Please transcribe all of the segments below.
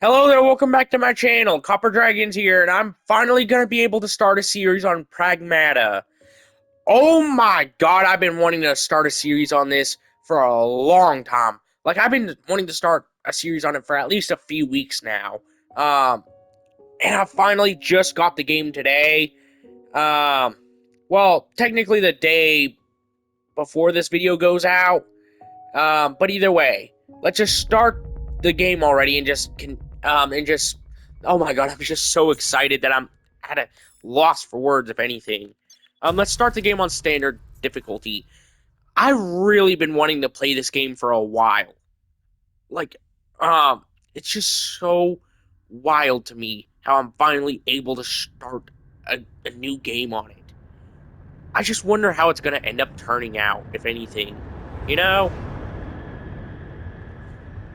Hello there, welcome back to my channel. Copper Dragons here, and I'm finally gonna be able to start a series on Pragmata. Oh my god, I've been wanting to start a series on this for a long time. Like, I've been wanting to start a series on it for at least a few weeks now. Um, and I finally just got the game today. Um, well, technically the day before this video goes out. But either way, let's just start the game already and just oh my god, I'm just so excited that I'm at a loss for words, if anything. Let's start the game on standard difficulty. I've really been wanting to play this game for a while. Like, it's just so wild to me how I'm finally able to start a new game on it. I just wonder how it's gonna end up turning out, if anything. You know?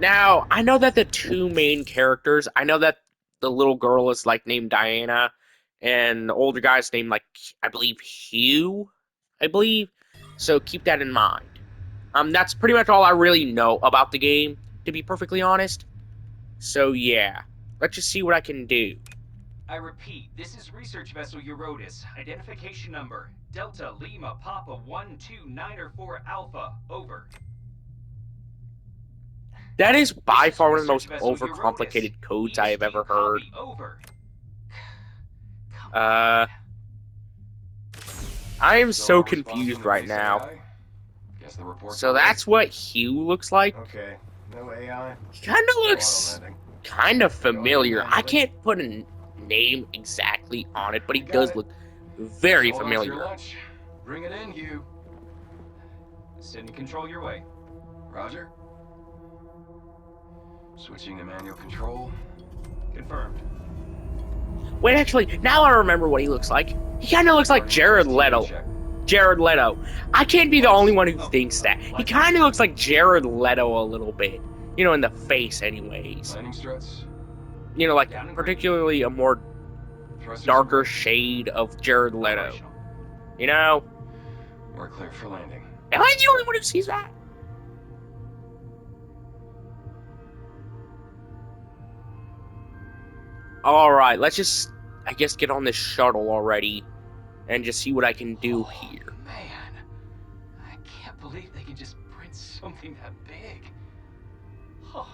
Now, I know that the two main characters, I know that the little girl is like named Diana, and the older guy's named like I believe Hugh, I believe. So keep that in mind. That's pretty much all I really know about the game, to be perfectly honest. So yeah, let's just see what I can do. I repeat, this is research vessel Eurotas. Identification number Delta Lima Papa 129 Alpha. Over. That is This by is far one of the research most vessel Eurotas. overcomplicated codes I have ESP ever heard. copy. Over. Come Uh, on. I am Still no so response from confused the right base now. AI? Guess the report's So delayed. that's what Hugh looks like. Okay, no AI. He kind of No auto looks landing. kind of Going in familiar. I manually. can't put a name exactly on it, but he You got does it. look Just very hold on to your familiar. lunch. Bring it in, Hugh. Sending control your way. Roger. Switching to manual control. Confirmed. Wait, actually, now I remember what he looks like. He kind of looks like Starting Jared first TV Leto. check. Jared Leto. I can't be the only one who Oh, thinks that. He like kind of looks like Jared Leto a little bit. You know, in the face, anyways. Landing struts. You know, like, down and green. particularly a more Thrusters are darker ready. shade of Jared Leto. Operational. You know? We're clear for landing. Am I the only one who sees that? Alright, let's just, I guess, get on this shuttle already and just see what I can do here. Man, I can't believe they can just print something that big. Oh.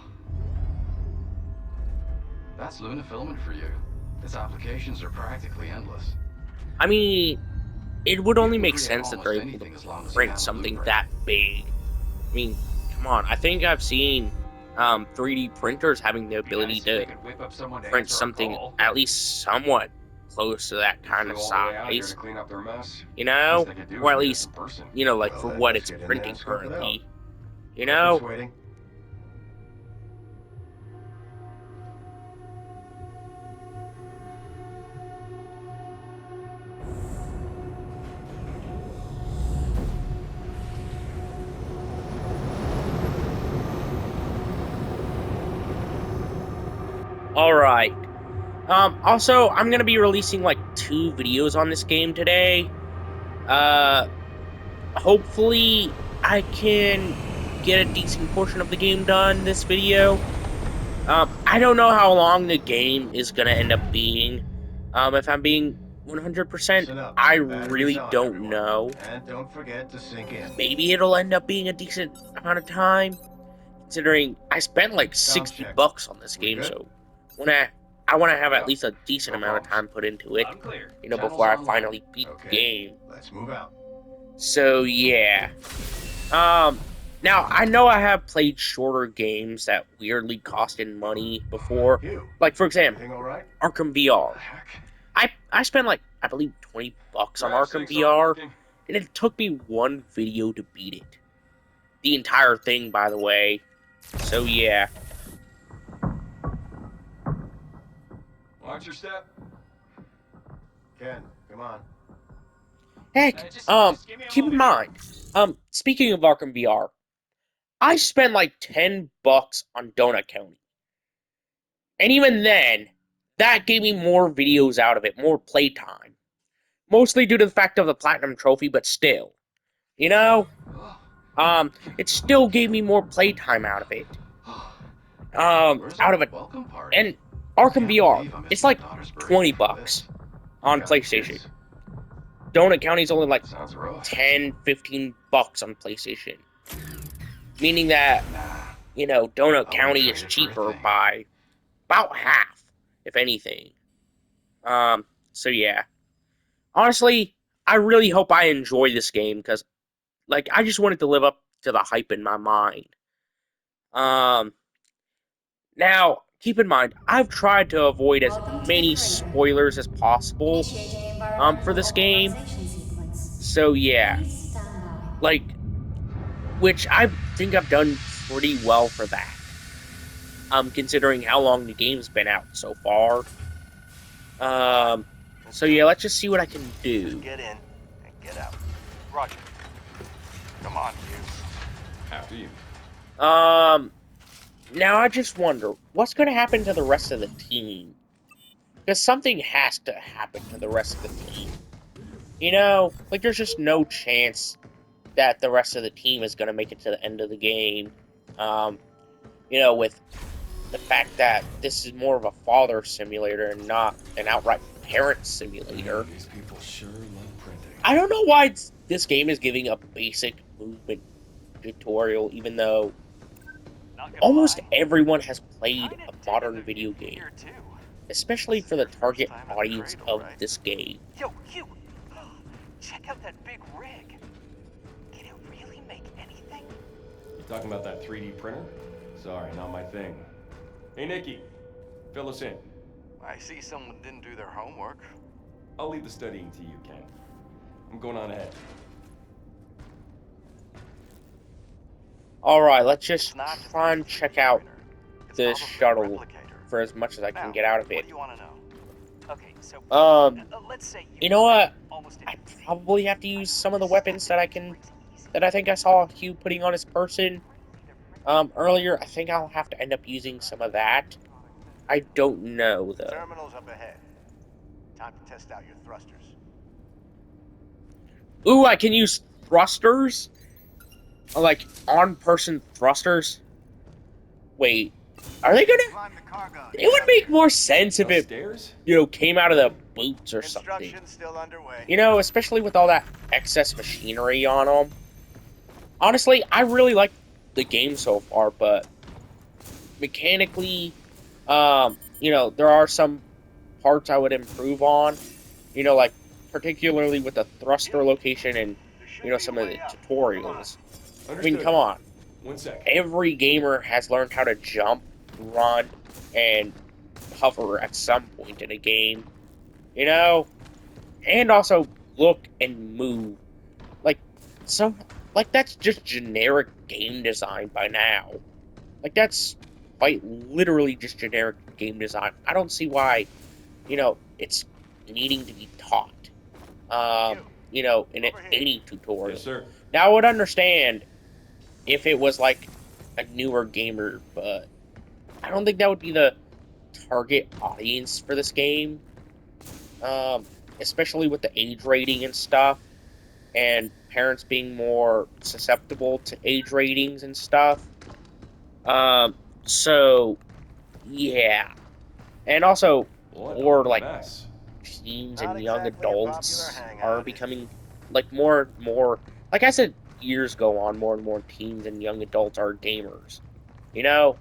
That's Luna filament for you. Its applications are practically endless. I mean, it would You only can make create sense that almost they're able to anything as long as you print have a something blueprint. that big. I mean, come on. I think I've seen 3D printers having the Be ability nice if to they could whip up someone to print answer our something call. at least somewhat close to that You kind flew of all the way out here size. to clean up their mess? You Least know? they could do Or is at meet us least, in person. you know, like Well, for then, what let's it's get in there printing and scope it out. currently. You No keeps know? waiting. Alright. Also, I'm gonna be releasing like 2 videos on this game today. Uh, hopefully I can get a decent portion of the game done this video. I don't know how long the game is gonna end up being. If I'm being 100%, Listen up. I Batteries really on, don't everyone. know. And don't forget to sink in. Maybe it'll end up being a decent amount of time, considering I spent like Comms 60 check. bucks on this We game, good? so when I want to have at Yep. least a decent No amount of problems. time put into it, I'm clear. you know, Channels before I online. finally beat the Okay. game. Let's move out. So yeah. Now I know I have played shorter games that weirdly costed money before. Hugh, Like for example, everything all right? Arkham What VR. the heck? I spent like I believe 20 bucks on Drive Arkham sinks aren't VR, working. and it took me one video to beat it. The entire thing, by the way. So yeah. Watch your step. Ken, come on. Heck, Just give me a keep in moment here. mind, speaking of Arkham VR, I spent like 10 bucks on Donut County. And even then, that gave me more videos out of it, more playtime. Mostly due to the fact of the Platinum Trophy, but still. You know? It still gave me more playtime out of it. Where's out our of it. welcome party? And Arkham Can't VR, believe I missed it's my like daughter's birthday 20 for bucks this. on You got any PlayStation. kids? Donut County's only like Sounds rough. 10, 15 bucks on PlayStation. Meaning that, Nah, Donut I wouldn't County is trade it for a cheaper thing. by about half, if anything. So yeah. Honestly, I really hope I enjoy this game because, like, I just want it to live up to the hype in my mind. Um, Now, keep in mind, I've tried to avoid as Welcome to the many perimeter. spoilers as possible, Initiating for environmental this game. optimization sequence. So yeah, Please stand by. like, which I think I've done pretty well for that. Considering how long the game's been out so far. So yeah, let's just see what I can do. Just get in and get out. Roger. Come on, you. After you. Now I just wonder, what's gonna happen to the rest of the team? Because something has to happen to the rest of the team. Like, there's just no chance that the rest of the team is gonna make it to the end of the game. With the fact that this is more of a father simulator and not an outright parent simulator. Man, these people sure love printing. I don't know why this game is giving a basic movement tutorial, even though almost everyone has played a modern video game, especially for the target audience of this game. Yo, you! Check out that big rig. Can it really make anything? You talking about that 3D printer? Sorry, not my thing. Hey, Nikki, fill us in. I see someone didn't do their homework. I'll leave the studying to you, Ken. I'm going on ahead. Alright, let's just It's not just try a and 3D check out printer. It's the probably a shuttle replicator. for as much as I Now, can get out of what it. do you want to know? Okay, so let's say You know what? almost I probably have to use some of the weapons that I think I saw Hugh putting on his person earlier. I think I'll have to end up using some of that. I don't know though. Terminals up ahead. Time to test out your thrusters. Ooh, I can use thrusters? Like on-person thrusters? Wait, are they gonna? Climb the cargo. It would make more sense if it, Upstairs? came out of the boots or something. Construction still underway. Especially with all that excess machinery on them. Honestly, I really like the game so far, but mechanically, there are some parts I would improve on. Like particularly with the thruster location and some of the tutorials. I mean, Understood. come on. 1 sec. Every gamer has learned how to jump, run, and hover at some point in a game. And also look and move. That's just generic game design by now. That's quite literally just generic game design. I don't see why, it's needing to be taught. In any tutorial. Yes, sir. Now, I would understand if it was like a newer gamer, but I don't think that would be the target audience for this game. Especially with the age rating and stuff, and parents being more susceptible to age ratings and stuff. So yeah, and also What more a like mess. teens Not and young exactly a popular adults hangout, are is it? becoming more and more. Like I said, years go on, more and more teens and young adults are gamers. And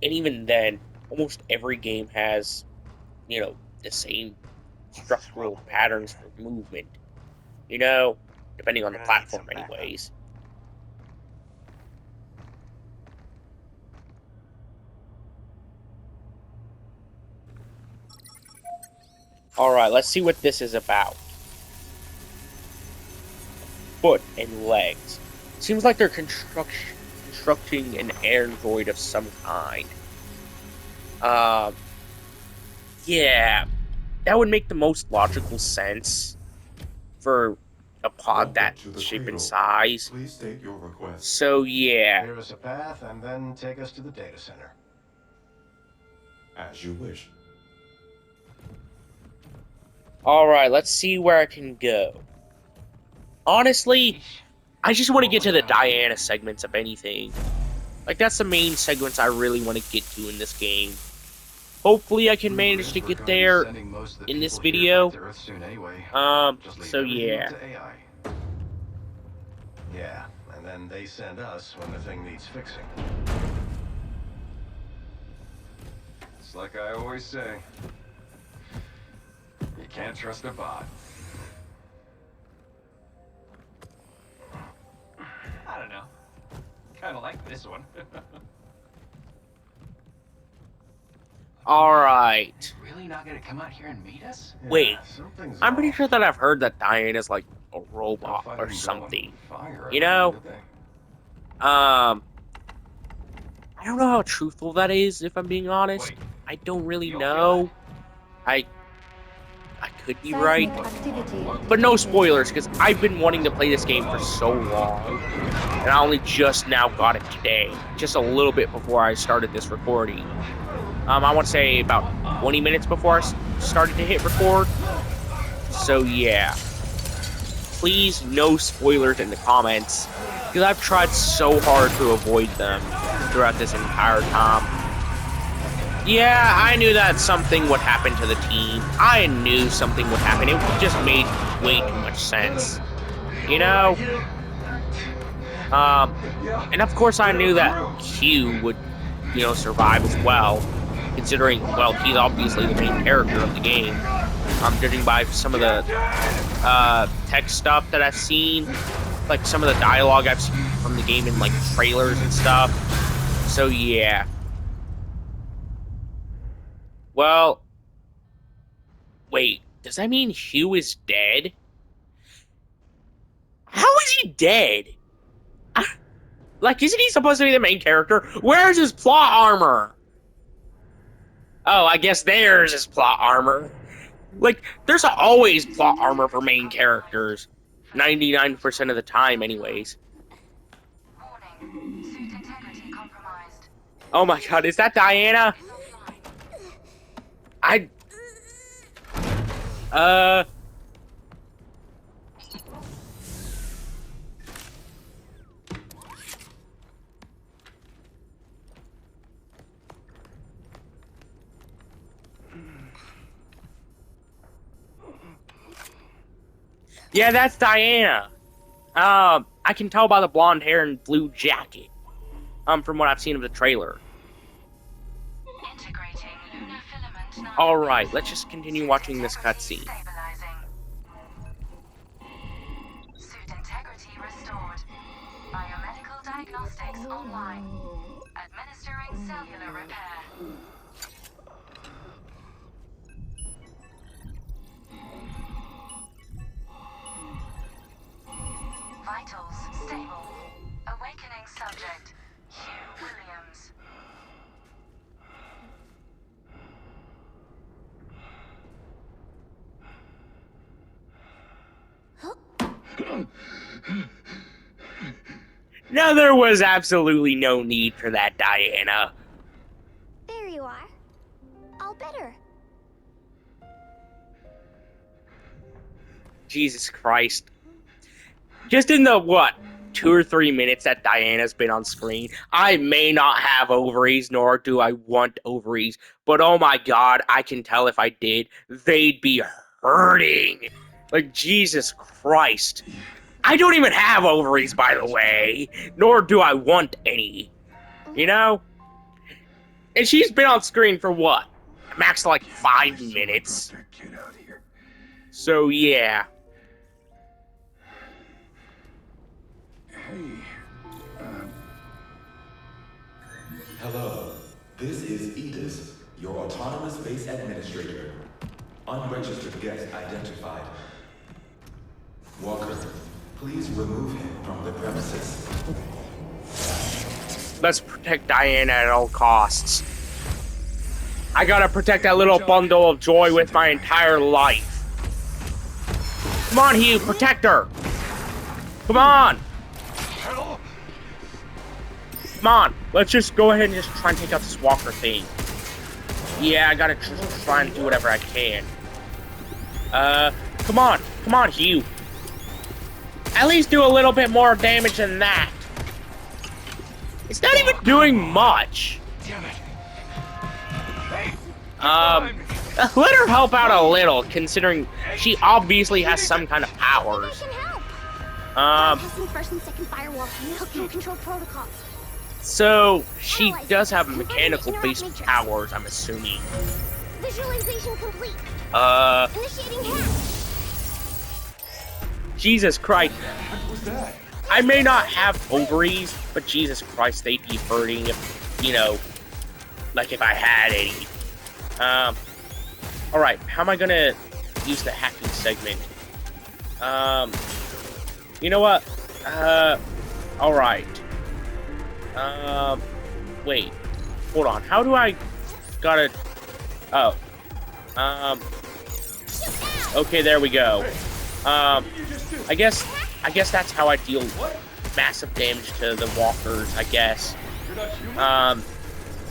even then, almost every game has the same structural patterns for movement. Depending on the We're gonna need platform, some backup. anyways. Alright, let's see what this is about. Foot and legs. Seems like they're constructing an android of some kind. Yeah, that would make the most logical sense for a pod that shape and size. Please state your request. So yeah. Clear us a path and then take us to the data center. As you wish. Alright, let's see where I can go. Honestly, I just want to get to the Diana segments, if anything. Like, that's the main segments I really want to get to in this game. Hopefully I can manage to get there in this video. So yeah. Yeah, and then they send us when the thing needs fixing. It's like I always say. You can't trust a bot. I don't know. Kinda like this one. Alright. Really not gonna come out here and meet us? Wait, Something's I'm pretty off. sure that I've heard that Diana's like a robot or something. You know? I don't know how truthful that is, if I'm being honest. Wait, I don't really you don't feel know. I could be right. Seismic activity. But no spoilers, because I've been wanting to play this game for so long. And I only just now got it today. Just a little bit before I started this recording. I want to say about 20 minutes before I started to hit record. So yeah. Please, no spoilers in the comments. Because I've tried so hard to avoid them throughout this entire time. Yeah, I knew that something would happen to the team. I knew something would happen. It just made way too much sense. You know? And of course I knew that Q would, you know, survive as well. Considering, well, he's obviously the main character of the game. Judging by some of the text stuff that I've seen. Like some of the dialogue I've seen from the game in like trailers and stuff. So yeah. Well, wait, does that mean Hugh is dead? How is he dead? Like, isn't he supposed to be the main character? Where's his plot armor? Oh, I guess there's his plot armor. Like, there's always plot armor for main characters. 99% of the time, anyways. Warning. Suit integrity compromised. Oh my god, is that Diana? Yeah, that's Diana. I can tell by the blonde hair and blue jacket. From what I've seen of the trailer. Integrating lunar filament 9. Alright, let's just continue watching this cutscene. Stabilizing. Suit integrity restored. Biomedical diagnostics online. Administering cellular repair. Vitals stable. Awakening subject, Hugh Williams. No, there was absolutely no need for that, Diana. There you are. All better. Jesus Christ. Just in the, what, 2 or 3 minutes that Diana's been on screen, I may not have ovaries, nor do I want ovaries, but oh my god, I can tell if I did, they'd be hurting. Like, Jesus Christ. I don't even have ovaries, by the way, nor do I want any. You know? And she's been on screen for what? Max like 5 minutes. So, yeah. Hello, this is Edis, your autonomous base administrator. Unregistered guest identified. Walker, please remove him from the premises. Let's protect Diana at all costs. I gotta protect that little bundle of joy with my entire life. Come on, Hugh, protect her! Come on! Come on, let's just go ahead and just try and take out this Walker thing. Yeah, I gotta try and do whatever I can. Come on, Hugh. At least do a little bit more damage than that. It's not even doing much. Damn it. Let her help out a little, considering she obviously has some kind of I powers. can help. Um, Testing first and second firewall hookup control protocols. so she does have mechanical-based powers, I'm assuming. Visualization complete. Initiating hack. Jesus Christ. What was that? I may not have ovaries, but Jesus Christ, they'd be hurting if, you know, like if I had any. Alright, how am I gonna use the hacking segment? You know what? Alright. Wait. Hold on, how do I gotta... Oh. Okay, there we go. I guess that's how I deal massive damage to the walkers, I guess. You're not human?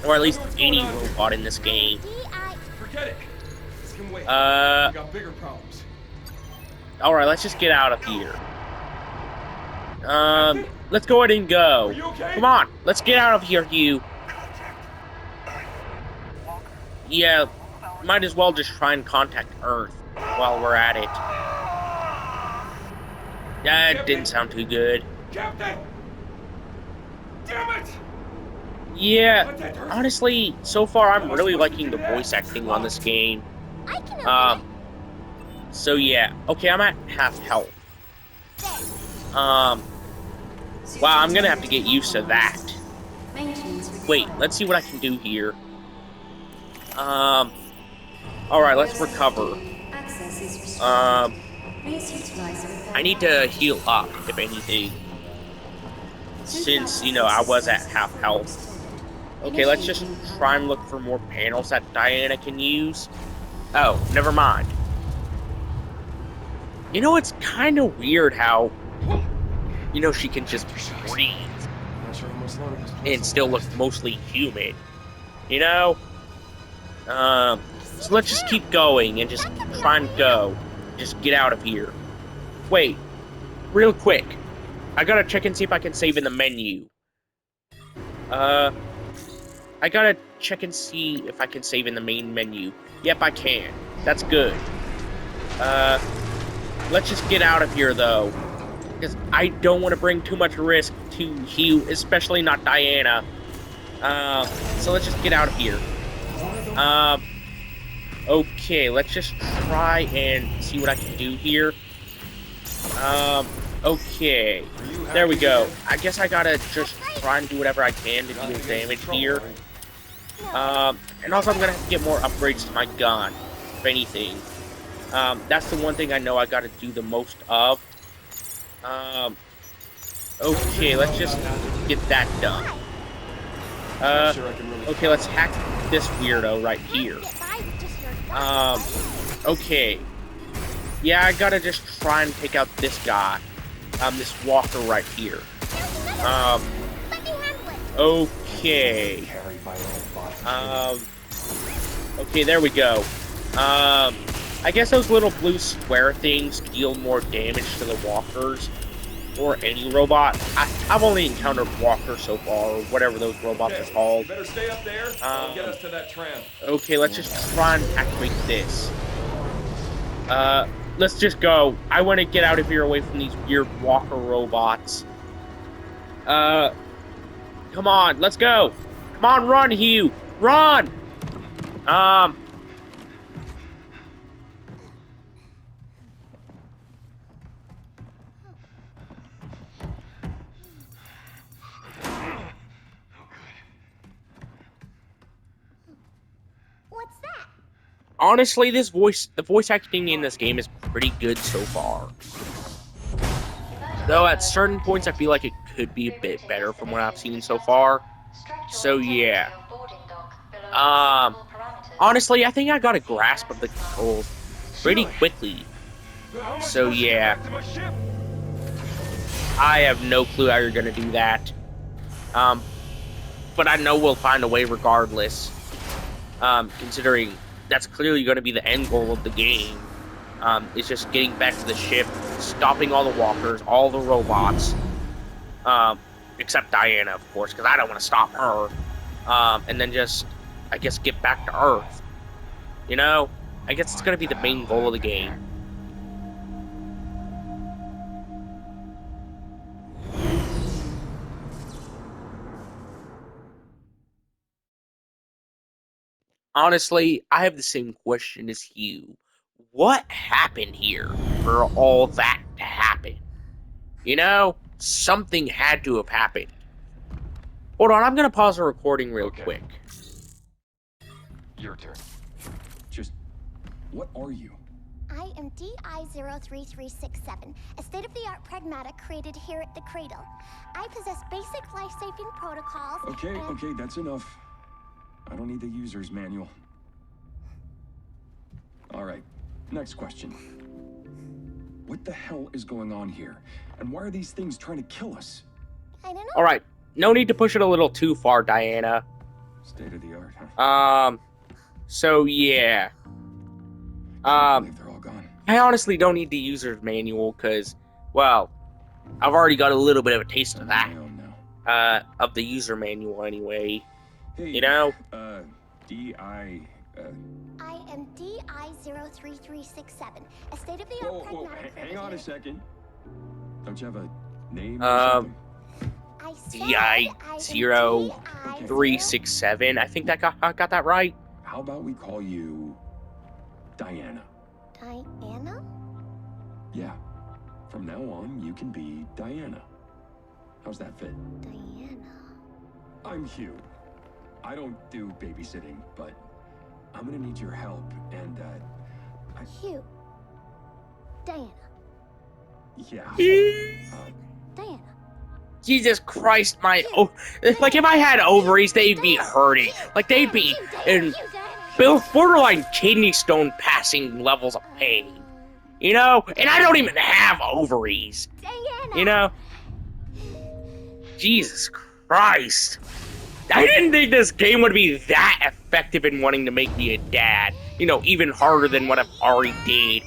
Or at least any robot in this game. Forget it. This can wait. We Uh, got bigger problems. alright, let's just get out of here. Let's go ahead and go. Are you okay? Come on, let's get out of here, Hugh. Yeah, might as well just try and contact Earth while we're at it. That didn't sound too good. Captain! Damn it! Yeah, honestly, so far I'm really liking the voice acting on this game. I can open So yeah. Okay, I'm at half health. Wow, I'm gonna have to get used to that. Wait, let's see what I can do here. Alright, let's recover. I need to heal up, if anything. Since, you know, I was at half health. Okay, let's just try and look for more panels that Diana can use. Oh, never mind. You know, it's kind of weird how, you know, she can just breathe Not sure how much longer this and still look mostly human. You know? So let's just keep going and just try and go. Just get out of here. Wait, real quick. I gotta check and see if I can save in the menu. I gotta check and see if I can save in the main menu. Yep, I can. That's good. Let's just get out of here, though. Because I don't want to bring too much risk to Hugh, especially not Diana. So let's just get out of here. Okay, let's just try and see what I can do here. Okay. There we go. I guess I gotta just try and do whatever I can to deal damage here. And also I'm gonna have to get more upgrades to my gun, if anything. That's the one thing I know I gotta do the most of. Okay, let's just get that done. Okay, let's hack this weirdo right here. Okay. Yeah, I gotta just try and take out this guy. This walker right here. Okay. Okay, there we go. I guess those little blue square things deal more damage to the walkers. Or any robot. I've only encountered walkers so far, or whatever those robots are called. Better stay up there. I'll get us to that tram. Okay, let's just try and activate this. Let's just go. I want to get out of here away from these weird walker robots. Come on, let's go. Come on, run, Hugh. Run! What's that? Honestly, the voice acting in this game is pretty good so far. Though at certain points I feel like it could be a bit better from what I've seen so far. So yeah. Honestly, I think I got a grasp of the controls pretty quickly. So yeah. I have no clue how you're gonna do that. But I know we'll find a way regardless. Considering that's clearly going to be the end goal of the game. It's just getting back to the ship, stopping all the walkers, all the robots. except Diana, of course, because I don't want to stop her. And then just, I guess, get back to Earth. You know? I guess it's going to be the main goal of the game. Honestly, I have the same question as you. What happened here for all that to happen? You know, something had to have happened. Hold on, I'm gonna pause the recording real quick. Your turn. Just, what are you? I am DI-03367, a state-of-the-art pragmata created here at the Cradle. I possess basic life-saving protocols. Okay, that's enough. I don't need the user's manual. All right, next question. What the hell is going on here? And why are these things trying to kill us? I don't know. All right, no need to push it a little too far, Diana. State of the art, huh? So yeah. I believe they're all gone. I honestly don't need the user's manual because, well, I've already got a little bit of a taste of that. Of the user manual anyway. Hey, You know? I am DI-03367, a state-of-the-art pragmata. Hang on a second. Don't you have a name or something? DI-0367. I think that got that right. How about we call you Diana? Diana? Yeah. From now on, you can be Diana. How's that fit? Diana. I'm Hugh. I don't do babysitting, but I'm gonna need your help, and, Hugh. Diana. yeah. Diana. Jesus Christ, like if I had ovaries, they'd be hurting. Like they'd be in borderline kidney stone passing levels of pain. You know? And I don't even have ovaries. Diana. You know? Jesus Christ. I didn't think this game would be that effective in wanting to make me a dad. You know, even harder than what I've already did.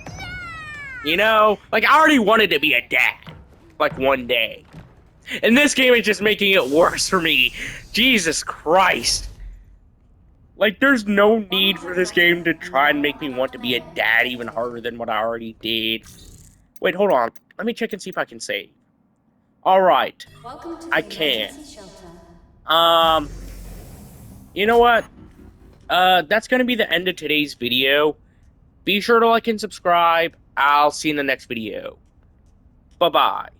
You know? Like, I already wanted to be a dad. Like, one day. And this game is just making it worse for me. Jesus Christ. Like, there's no need for this game to try and make me want to be a dad even harder than what I already did. Wait, hold on. Let me check and see if I can save. Alright. I can. You know what? That's gonna be the end of today's video. Be sure to like and subscribe. I'll see you in the next video. Bye-bye.